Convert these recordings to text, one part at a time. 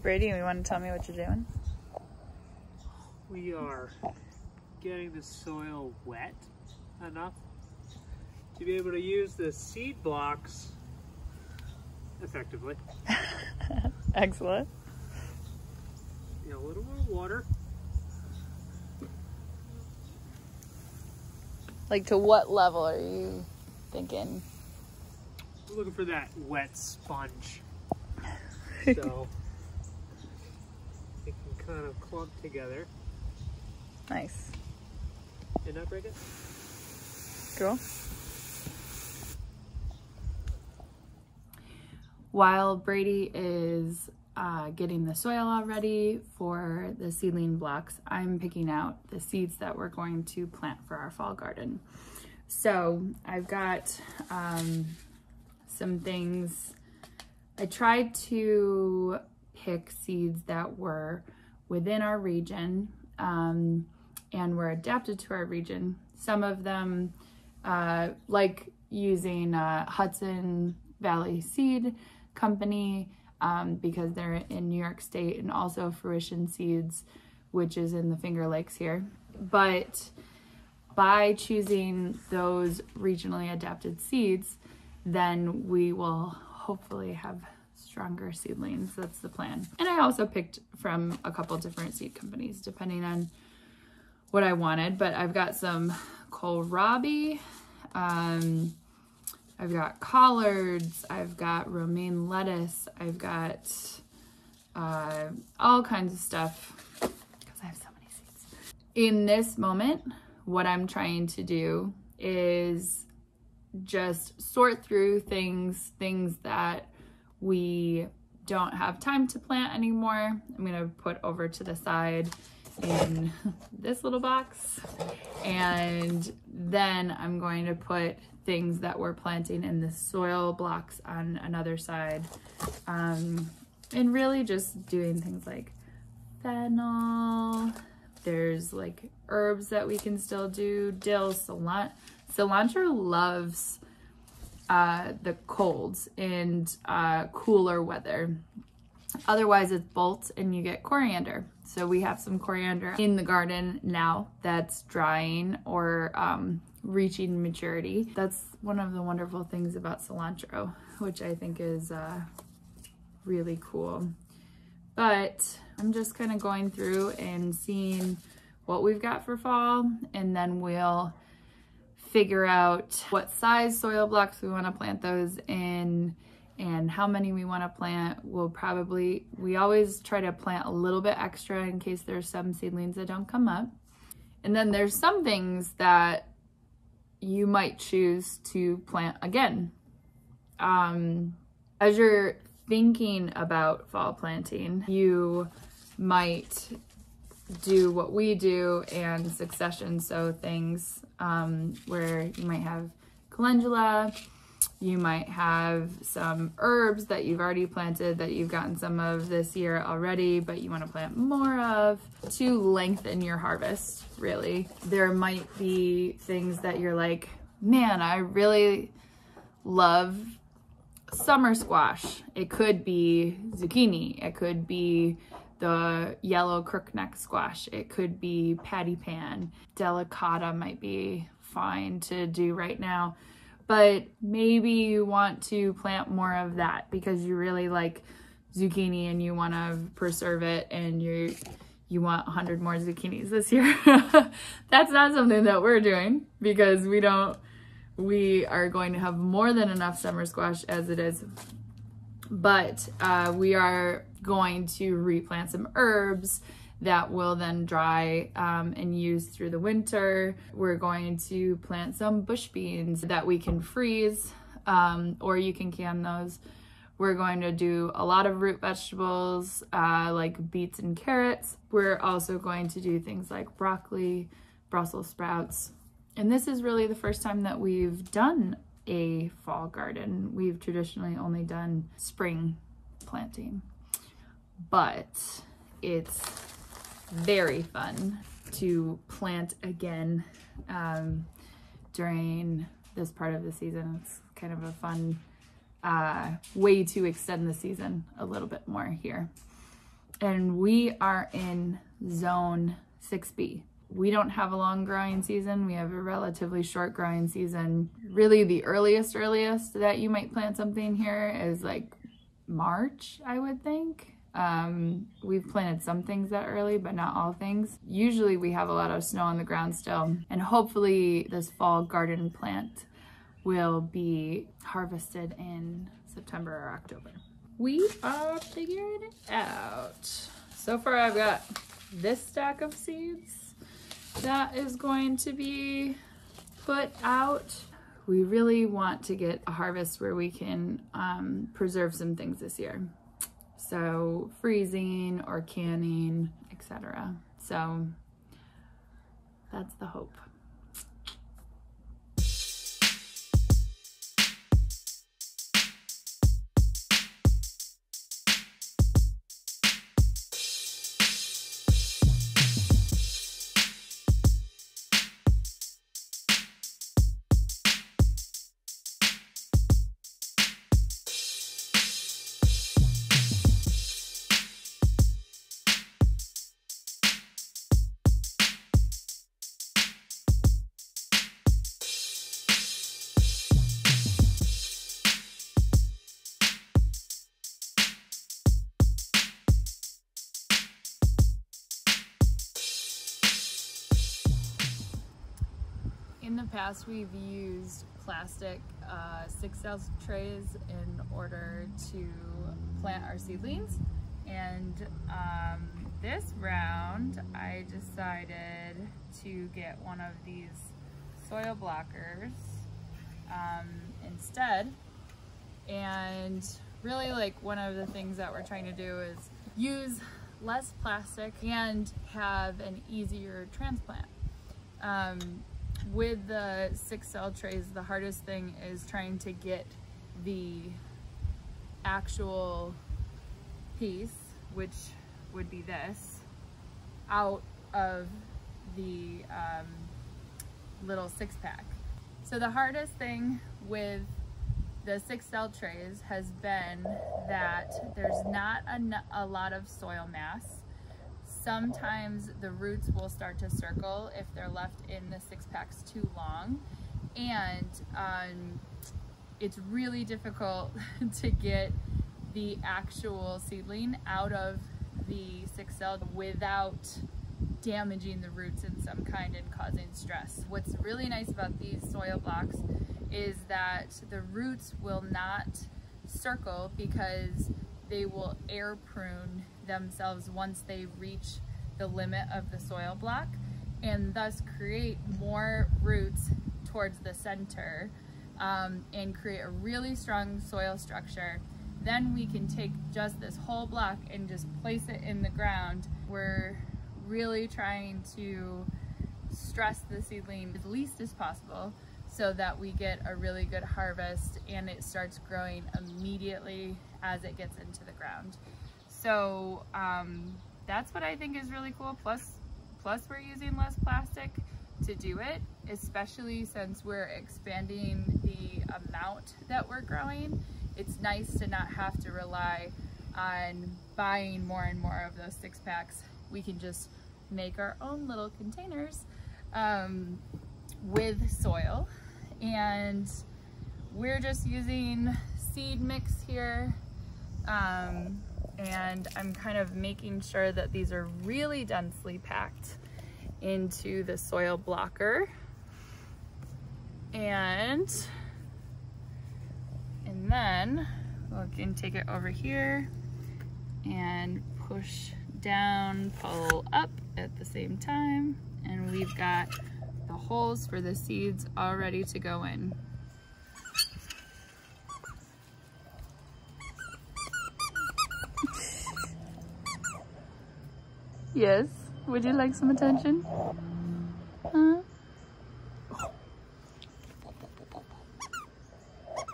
Brady, and you want to tell me what you're doing? We are getting the soil wet enough to be able to use the seed blocks effectively. Excellent. A little more water. Like, to what level are you thinking? We're looking for that wet sponge. So it can kind of clump together. Nice. Did not break it? Cool. While Brady is getting the soil all ready for the seedling blocks, I'm picking out the seeds that we're going to plant for our fall garden. So I've got some things. I tried to pick seeds that were within our region and were adapted to our region. Some of them, like using Hudson Valley Seed Company, because they're in New York State, and also Fruition Seeds, which is in the Finger Lakes here. But by choosing those regionally adapted seeds, then we will hopefully have stronger seedlings. That's the plan. And I also picked from a couple different seed companies depending on what I wanted, but I've got some kohlrabi, I've got collards, I've got romaine lettuce, I've got all kinds of stuff because I have so many seeds. In this moment, what I'm trying to do is just sort through things that we don't have time to plant anymore. I'm gonna put over to the side in this little box, and then I'm going to put things that we're planting in the soil blocks on another side, and really just doing things like fennel. There's like herbs that we can still do, dill, cilantro loves the colds and cooler weather. Otherwise it's bolt and you get coriander. So we have some coriander in the garden now that's drying or reaching maturity. That's one of the wonderful things about cilantro, which I think is really cool. But I'm just kind of going through and seeing what we've got for fall, and then we'll figure out what size soil blocks we want to plant those in and how many we want to plant. We always try to plant a little bit extra in case there's some seedlings that don't come up. And then there's some things that you might choose to plant again. As you're thinking about fall planting, you might do what we do and succession sow things, where you might have calendula, you might have some herbs that you've already planted that you've gotten some of this year already, but you want to plant more of to lengthen your harvest, really. There might be things that you're like, man, I really love summer squash. It could be zucchini. It could be the yellow crookneck squash. It could be patty pan. Delicata might be fine to do right now. But maybe you want to plant more of that because you really like zucchini and you want to preserve it, and you want 100 more zucchinis this year. That's not something that we're doing because we are going to have more than enough summer squash as it is. But we are going to replant some herbs that will then dry and use through the winter. We're going to plant some bush beans that we can freeze, or you can can those. We're going to do a lot of root vegetables like beets and carrots. We're also going to do things like broccoli, Brussels sprouts. And this is really the first time that we've done a fall garden. We've traditionally only done spring planting, but it's very fun to plant again during this part of the season. It's kind of a fun way to extend the season a little bit more here. and we are in zone 6B. We don't have a long growing season. We have a relatively short growing season. Really the earliest that you might plant something here is like March, I would think. We've planted some things that early, but not all things. Usually we have a lot of snow on the ground still, and hopefully this fall garden plant will be harvested in September or October. We are figuring it out. So far I've got this stack of seeds that is going to be put out. We really want to get a harvest where we can preserve some things this year. So freezing or canning, etc. So that's the hope. In the past, we've used plastic 6-cell trays in order to plant our seedlings, and this round I decided to get one of these soil blockers instead. And really, like, one of the things that we're trying to do is use less plastic and have an easier transplant. With the 6-cell trays, the hardest thing is trying to get the actual piece, which would be this, out of the little 6-pack. So the hardest thing with the 6-cell trays has been that there's not a lot of soil mass. Sometimes the roots will start to circle if they're left in the 6-packs too long, and it's really difficult to get the actual seedling out of the 6-cell without damaging the roots in some kind and causing stress. What's really nice about these soil blocks is that the roots will not circle because they will air prune themselves once they reach the limit of the soil block, and thus create more roots towards the center and create a really strong soil structure. Then we can take just this whole block and just place it in the ground. We're really trying to stress the seedling as least as possible so that we get a really good harvest and it starts growing immediately as it gets into the ground. So that's what I think is really cool. Plus we're using less plastic to do it, especially since we're expanding the amount that we're growing. It's nice to not have to rely on buying more and more of those 6-packs. We can just make our own little containers with soil, and we're just using seed mix here. And I'm kind of making sure that these are really densely packed into the soil blocker. And then we can take it over here and push down, pull up at the same time. And we've got the holes for the seeds all ready to go in. Yes, would you like some attention? Huh?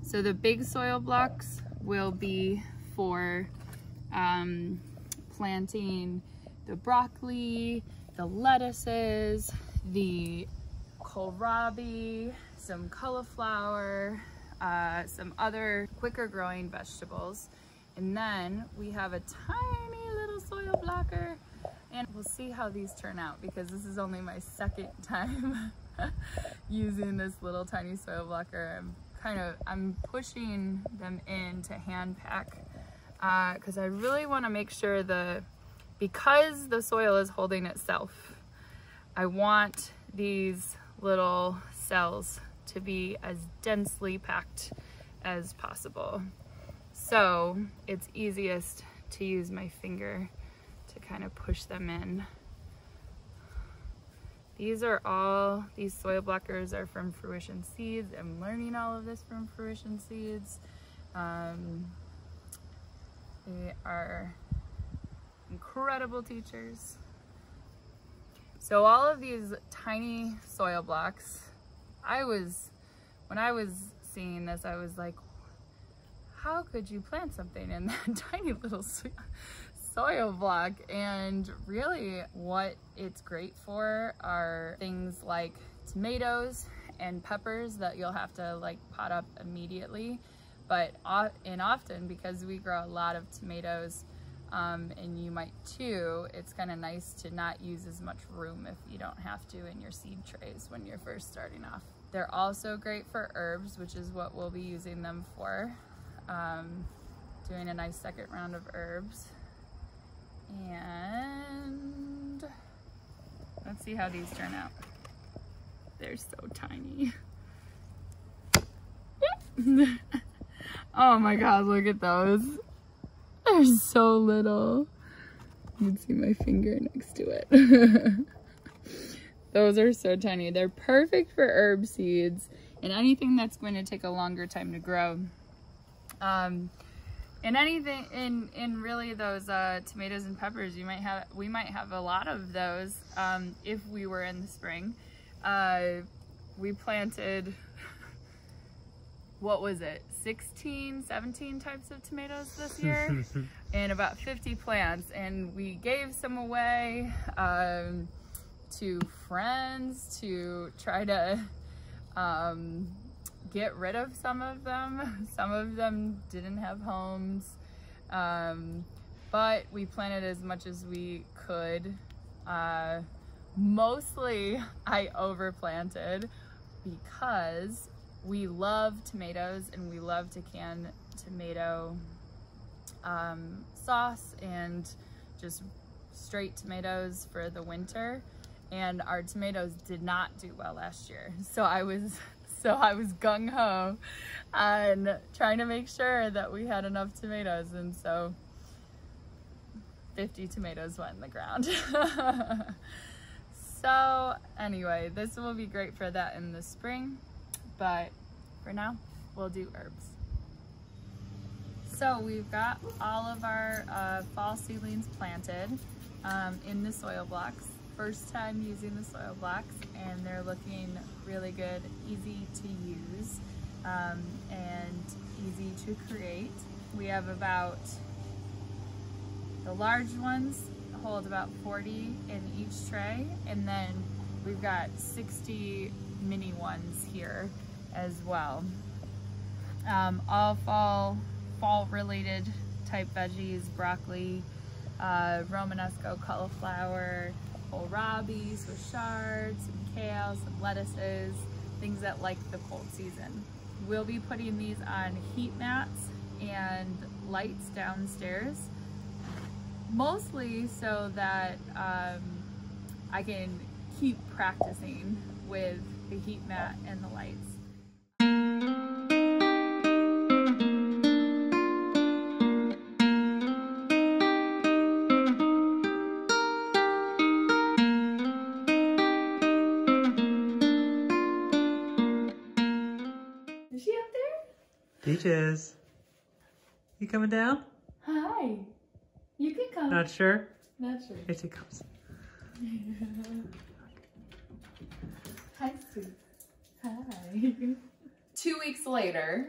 So the big soil blocks will be for planting the broccoli, the lettuces, the kohlrabi, some cauliflower, some other quicker growing vegetables. And then we have a tiny little soil soil blocker. And we'll see how these turn out, because this is only my second time using this little tiny soil blocker. I'm pushing them in to hand pack because I really want to make sure because the soil is holding itself, I want these little cells to be as densely packed as possible. So it's easiest to use my finger to kind of push them in. These soil blockers are from Fruition Seeds. I'm learning all of this from Fruition Seeds. They are incredible teachers. So all of these tiny soil blocks, when I was seeing this, I was like, how could you plant something in that tiny little soil block? And really what it's great for are things like tomatoes and peppers that you'll have to like pot up immediately. But often, because we grow a lot of tomatoes, and you might too, it's kind of nice to not use as much room if you don't have to in your seed trays when you're first starting off. They're also great for herbs, which is what we'll be using them for. Doing a nice second round of herbs. And let's see how these turn out. They're so tiny. Oh my god, look at those. They're so little. You can see my finger next to it. Those are so tiny. They're perfect for herb seeds and anything that's going to take a longer time to grow. And anything in really those tomatoes and peppers, we might have a lot of those if we were in the spring. We planted, what was it, 16, 17 types of tomatoes this year and about 50 plants, and we gave some away to friends to try to get rid of some of them. Some of them didn't have homes, but we planted as much as we could. Mostly I overplanted because we love tomatoes and we love to can tomato sauce and just straight tomatoes for the winter, and our tomatoes did not do well last year. So I was gung-ho on trying to make sure that we had enough tomatoes, and so 50 tomatoes went in the ground. So anyway, this will be great for that in the spring, but for now, we'll do herbs. So we've got all of our fall seedlings planted in the soil blocks. First time using the soil blocks, and they're looking really good, easy to use, and easy to create. We have about, the large ones hold about 40 in each tray, and then we've got 60 mini ones here as well. All fall related type veggies: broccoli, Romanesco cauliflower, kohlrabi, Swiss chard, some kale, some lettuces, things that like the cold season. We'll be putting these on heat mats and lights downstairs, mostly so that I can keep practicing with the heat mat and the lights. Is she up there? Peaches, you coming down? Hi. You can come. Not sure? Not sure. Here she comes. Hi, Sue. Hi. 2 weeks later,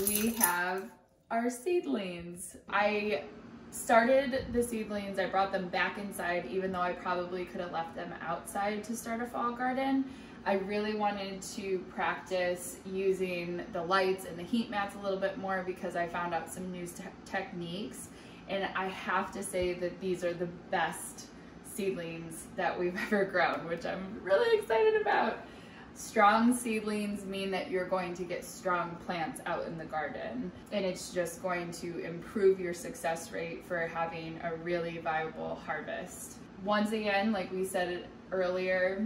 we have our seedlings. I started the seedlings, I brought them back inside, even though I probably could have left them outside to start a fall garden. I really wanted to practice using the lights and the heat mats a little bit more because I found out some new techniques. And I have to say that these are the best seedlings that we've ever grown, which I'm really excited about. Strong seedlings mean that you're going to get strong plants out in the garden, and it's just going to improve your success rate for having a really viable harvest. Once again, like we said earlier,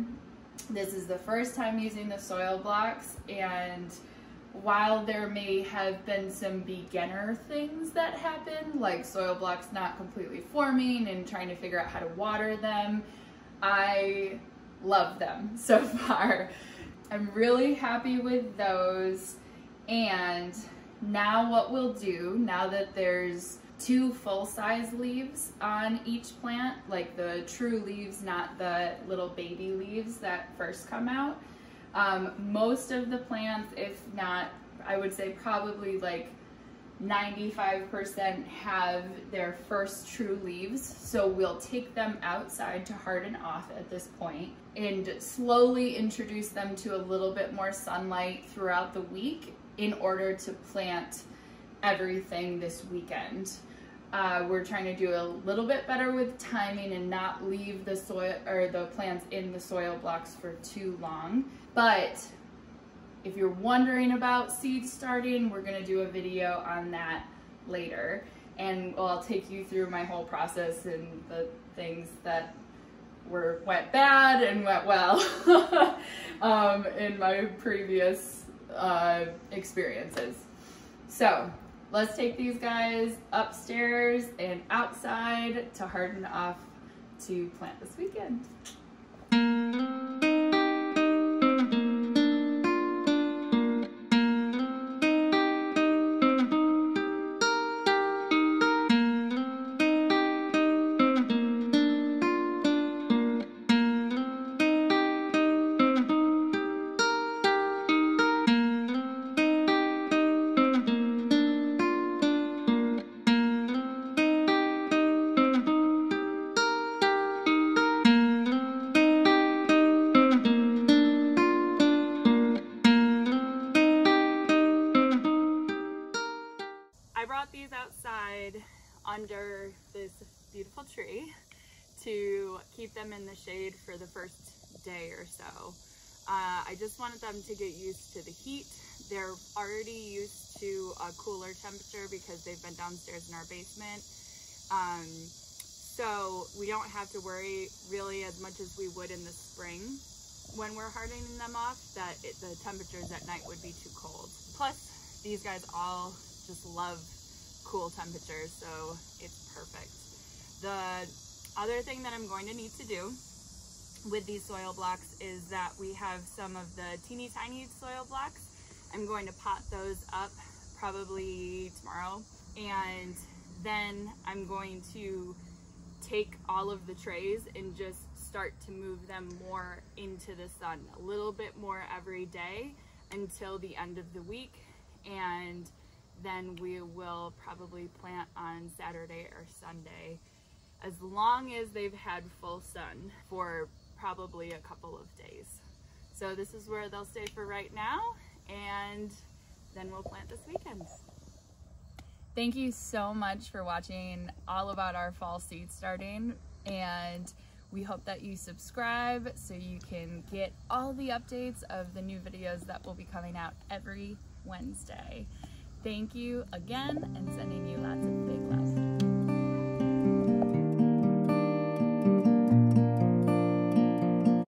this is the first time using the soil blocks, and while there may have been some beginner things that happen, like soil blocks not completely forming and trying to figure out how to water them, I love them so far. I'm really happy with those. And now what we'll do, now that there's 2 full-size leaves on each plant, like the true leaves, not the little baby leaves that first come out, most of the plants, if not, I would say probably like 95% have their first true leaves. So we'll take them outside to harden off at this point and slowly introduce them to a little bit more sunlight throughout the week in order to plant everything this weekend. We're trying to do a little bit better with timing and not leave the soil or the plants in the soil blocks for too long. But if you're wondering about seed starting, we're gonna do a video on that later. And I'll take you through my whole process and the things that went bad and went well in my previous experiences. So let's take these guys upstairs and outside to harden off to plant this weekend. These outside under this beautiful tree to keep them in the shade for the first day or so. I just wanted them to get used to the heat. They're already used to a cooler temperature because they've been downstairs in our basement. So we don't have to worry really as much as we would in the spring when we're hardening them off that the temperatures at night would be too cold. Plus, these guys all just love cool temperatures, so it's perfect. The other thing that I'm going to need to do with these soil blocks is that we have some of the teeny tiny soil blocks. I'm going to pot those up probably tomorrow, and then I'm going to take all of the trays and just start to move them more into the sun, a little bit more every day until the end of the week, and then we will probably plant on Saturday or Sunday, as long as they've had full sun for probably a couple of days. So this is where they'll stay for right now, and then we'll plant this weekend. Thank you so much for watching all about our fall seed starting, and we hope that you subscribe so you can get all the updates of the new videos that will be coming out every Wednesday. Thank you again, and sending